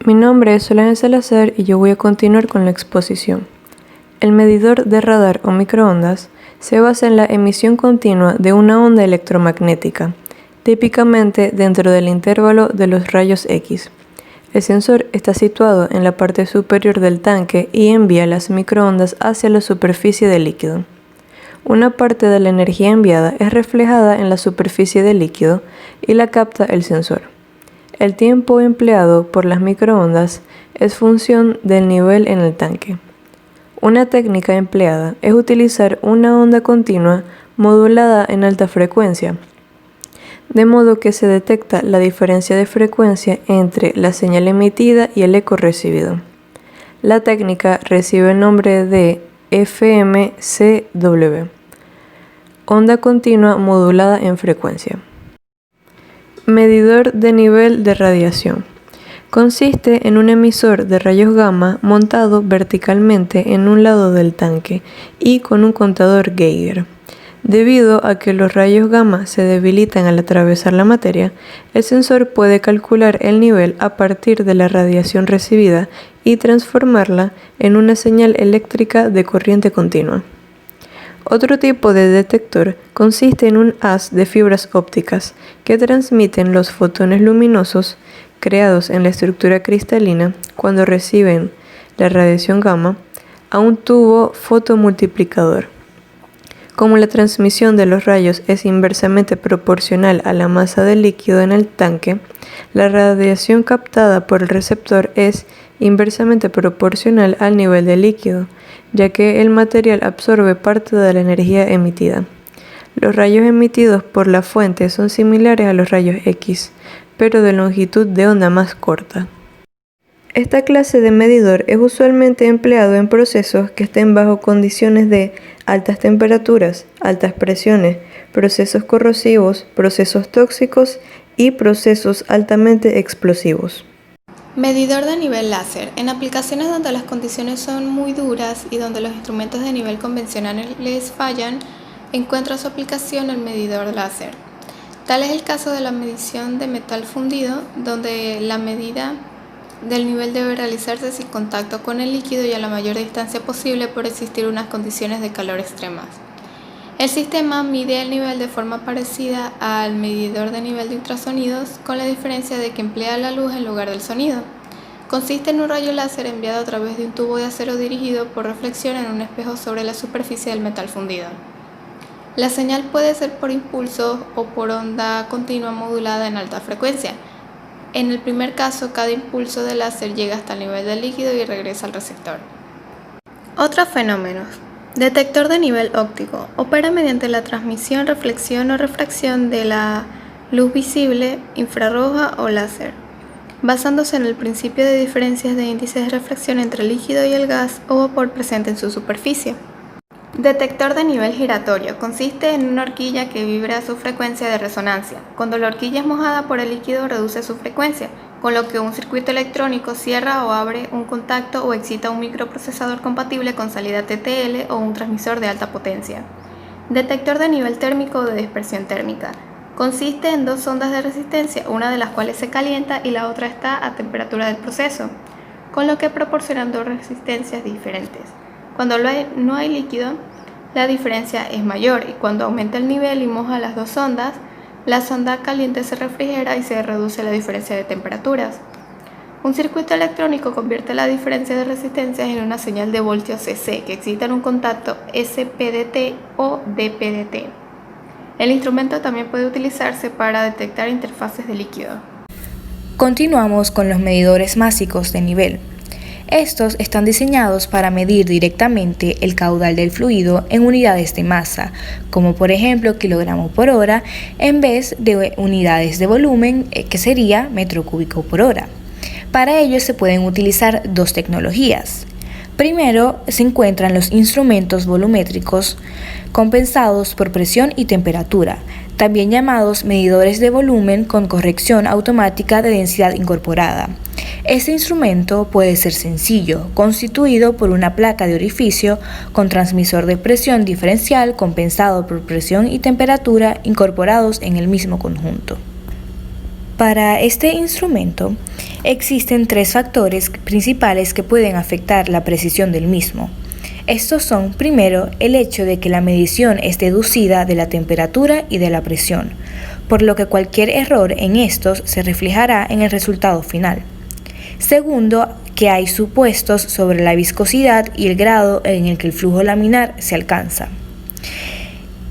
Mi nombre es Solange Salazar y yo voy a continuar con la exposición. El medidor de radar o microondas se basa en la emisión continua de una onda electromagnética, típicamente dentro del intervalo de los rayos X. El sensor está situado en la parte superior del tanque y envía las microondas hacia la superficie del líquido. Una parte de la energía enviada es reflejada en la superficie del líquido y la capta el sensor. El tiempo empleado por las microondas es función del nivel en el tanque. Una técnica empleada es utilizar una onda continua modulada en alta frecuencia, de modo que se detecta la diferencia de frecuencia entre la señal emitida y el eco recibido. La técnica recibe el nombre de FMCW, onda continua modulada en frecuencia. Medidor de nivel de radiación. Consiste en un emisor de rayos gamma montado verticalmente en un lado del tanque y con un contador Geiger. Debido a que los rayos gamma se debilitan al atravesar la materia, el sensor puede calcular el nivel a partir de la radiación recibida y transformarla en una señal eléctrica de corriente continua. Otro tipo de detector consiste en un haz de fibras ópticas que transmiten los fotones luminosos creados en la estructura cristalina cuando reciben la radiación gamma a un tubo fotomultiplicador. Como la transmisión de los rayos es inversamente proporcional a la masa del líquido en el tanque, la radiación captada por el receptor es inversamente proporcional al nivel del líquido, ya que el material absorbe parte de la energía emitida. Los rayos emitidos por la fuente son similares a los rayos X, pero de longitud de onda más corta. Esta clase de medidor es usualmente empleado en procesos que estén bajo condiciones de altas temperaturas, altas presiones, procesos corrosivos, procesos tóxicos y procesos altamente explosivos. Medidor de nivel láser. En aplicaciones donde las condiciones son muy duras y donde los instrumentos de nivel convencionales fallan, encuentra su aplicación el medidor láser. Tal es el caso de la medición de metal fundido, donde la medida del nivel debe realizarse sin contacto con el líquido y a la mayor distancia posible por existir unas condiciones de calor extremas. El sistema mide el nivel de forma parecida al medidor de nivel de ultrasonidos, con la diferencia de que emplea la luz en lugar del sonido. Consiste en un rayo láser enviado a través de un tubo de acero dirigido por reflexión en un espejo sobre la superficie del metal fundido. La señal puede ser por impulso o por onda continua modulada en alta frecuencia. En el primer caso, cada impulso de láser llega hasta el nivel del líquido y regresa al receptor. Otros fenómenos. Detector de nivel óptico. Opera mediante la transmisión, reflexión o refracción de la luz visible, infrarroja o láser, basándose en el principio de diferencias de índices de refracción entre el líquido y el gas o vapor presente en su superficie. Detector de nivel giratorio. Consiste en una horquilla que vibra a su frecuencia de resonancia. Cuando la horquilla es mojada por el líquido, reduce su frecuencia, con lo que un circuito electrónico cierra o abre un contacto o excita un microprocesador compatible con salida TTL o un transmisor de alta potencia. Detector de nivel térmico o de dispersión térmica. Consiste en dos ondas de resistencia, una de las cuales se calienta y la otra está a temperatura del proceso, con lo que proporcionan dos resistencias diferentes. Cuando no hay líquido, la diferencia es mayor y cuando aumenta el nivel y moja las dos ondas, la sonda caliente se refrigera y se reduce la diferencia de temperaturas. Un circuito electrónico convierte la diferencia de resistencias en una señal de voltio CC que excita en un contacto SPDT o DPDT. El instrumento también puede utilizarse para detectar interfaces de líquido. Continuamos con los medidores másicos de nivel. Estos están diseñados para medir directamente el caudal del fluido en unidades de masa, como por ejemplo kilogramo por hora, en vez de unidades de volumen, que sería metro cúbico por hora. Para ello se pueden utilizar dos tecnologías. Primero se encuentran los instrumentos volumétricos compensados por presión y temperatura, también llamados medidores de volumen con corrección automática de densidad incorporada. Este instrumento puede ser sencillo, constituido por una placa de orificio con transmisor de presión diferencial compensado por presión y temperatura incorporados en el mismo conjunto. Para este instrumento, existen 3 factores principales que pueden afectar la precisión del mismo. Estos son, primero, el hecho de que la medición es deducida de la temperatura y de la presión, por lo que cualquier error en estos se reflejará en el resultado final. Segundo, que hay supuestos sobre la viscosidad y el grado en el que el flujo laminar se alcanza.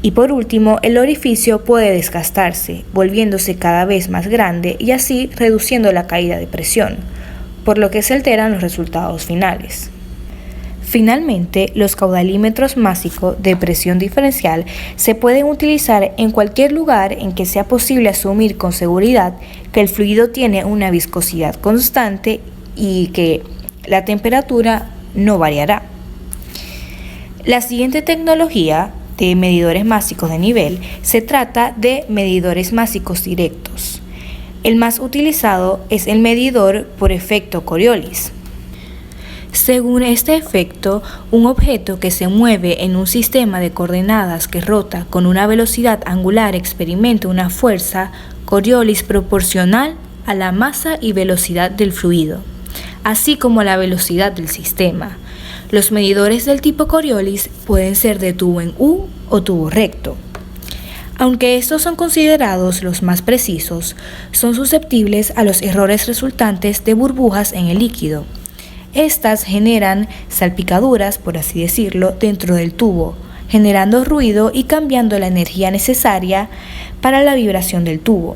Y por último, el orificio puede desgastarse, volviéndose cada vez más grande y así reduciendo la caída de presión, por lo que se alteran los resultados finales. Finalmente, los caudalímetros Másico de presión diferencial se pueden utilizar en cualquier lugar en que sea posible asumir con seguridad que el fluido tiene una viscosidad constante y que la temperatura no variará. La siguiente tecnología de medidores másicos de nivel se trata de medidores másicos directos. El más utilizado es el medidor por efecto Coriolis. Según este efecto, un objeto que se mueve en un sistema de coordenadas que rota con una velocidad angular experimenta una fuerza Coriolis proporcional a la masa y velocidad del fluido, así como a la velocidad del sistema. Los medidores del tipo Coriolis pueden ser de tubo en U o tubo recto. Aunque estos son considerados los más precisos, son susceptibles a los errores resultantes de burbujas en el líquido. Estas generan salpicaduras, por así decirlo, dentro del tubo, generando ruido y cambiando la energía necesaria para la vibración del tubo.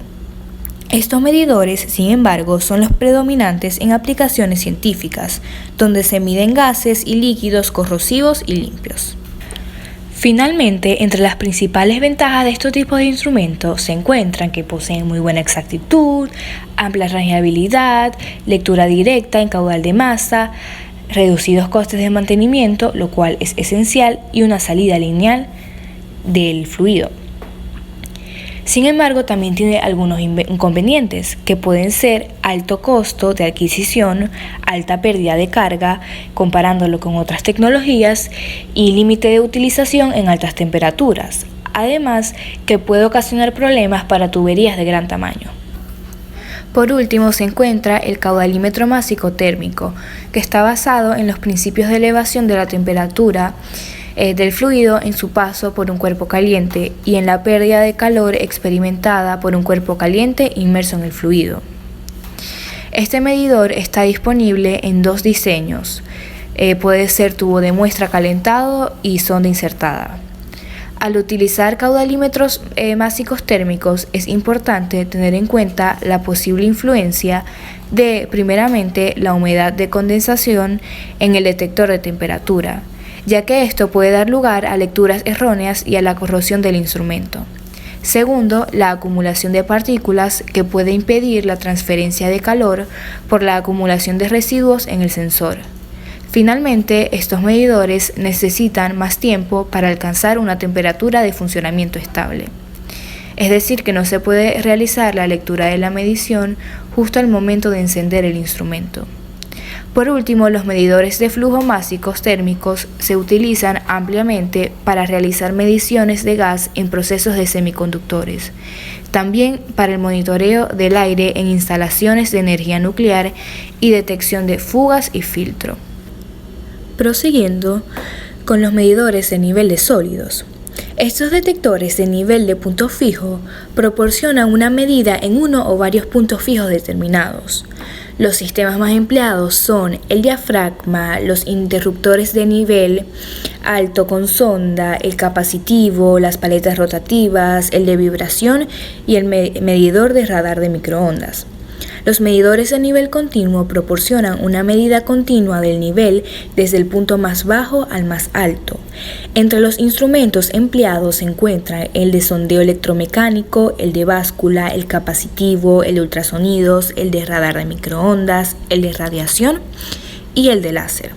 Estos medidores, sin embargo, son los predominantes en aplicaciones científicas, donde se miden gases y líquidos corrosivos y limpios. Finalmente, entre las principales ventajas de estos tipos de instrumentos se encuentran que poseen muy buena exactitud, amplia rangeabilidad, lectura directa en caudal de masa, reducidos costes de mantenimiento, lo cual es esencial, y una salida lineal del fluido. Sin embargo, también tiene algunos inconvenientes, que pueden ser alto costo de adquisición, alta pérdida de carga, comparándolo con otras tecnologías, y límite de utilización en altas temperaturas. Además, que puede ocasionar problemas para tuberías de gran tamaño. Por último, se encuentra el caudalímetro másico térmico, que está basado en los principios de elevación de la temperatura del fluido en su paso por un cuerpo caliente y en la pérdida de calor experimentada por un cuerpo caliente inmerso en el fluido. Este medidor está disponible en 2 diseños. Puede ser tubo de muestra calentado y sonda insertada. Al utilizar caudalímetros másicos térmicos es importante tener en cuenta la posible influencia de, primeramente, la humedad de condensación en el detector de temperatura, ya que esto puede dar lugar a lecturas erróneas y a la corrosión del instrumento. Segundo, la acumulación de partículas, que puede impedir la transferencia de calor por la acumulación de residuos en el sensor. Finalmente, estos medidores necesitan más tiempo para alcanzar una temperatura de funcionamiento estable. Es decir, que no se puede realizar la lectura de la medición justo al momento de encender el instrumento. Por último, los medidores de flujo másicos térmicos se utilizan ampliamente para realizar mediciones de gas en procesos de semiconductores, también para el monitoreo del aire en instalaciones de energía nuclear y detección de fugas y filtro. Prosiguiendo con los medidores de nivel de sólidos. Estos detectores de nivel de punto fijo proporcionan una medida en uno o varios puntos fijos determinados. Los sistemas más empleados son el diafragma, los interruptores de nivel alto con sonda, el capacitivo, las paletas rotativas, el de vibración y el medidor de radar de microondas. Los medidores de nivel continuo proporcionan una medida continua del nivel desde el punto más bajo al más alto. Entre los instrumentos empleados se encuentran el de sondeo electromecánico, el de báscula, el capacitivo, el de ultrasonidos, el de radar de microondas, el de radiación y el de láser.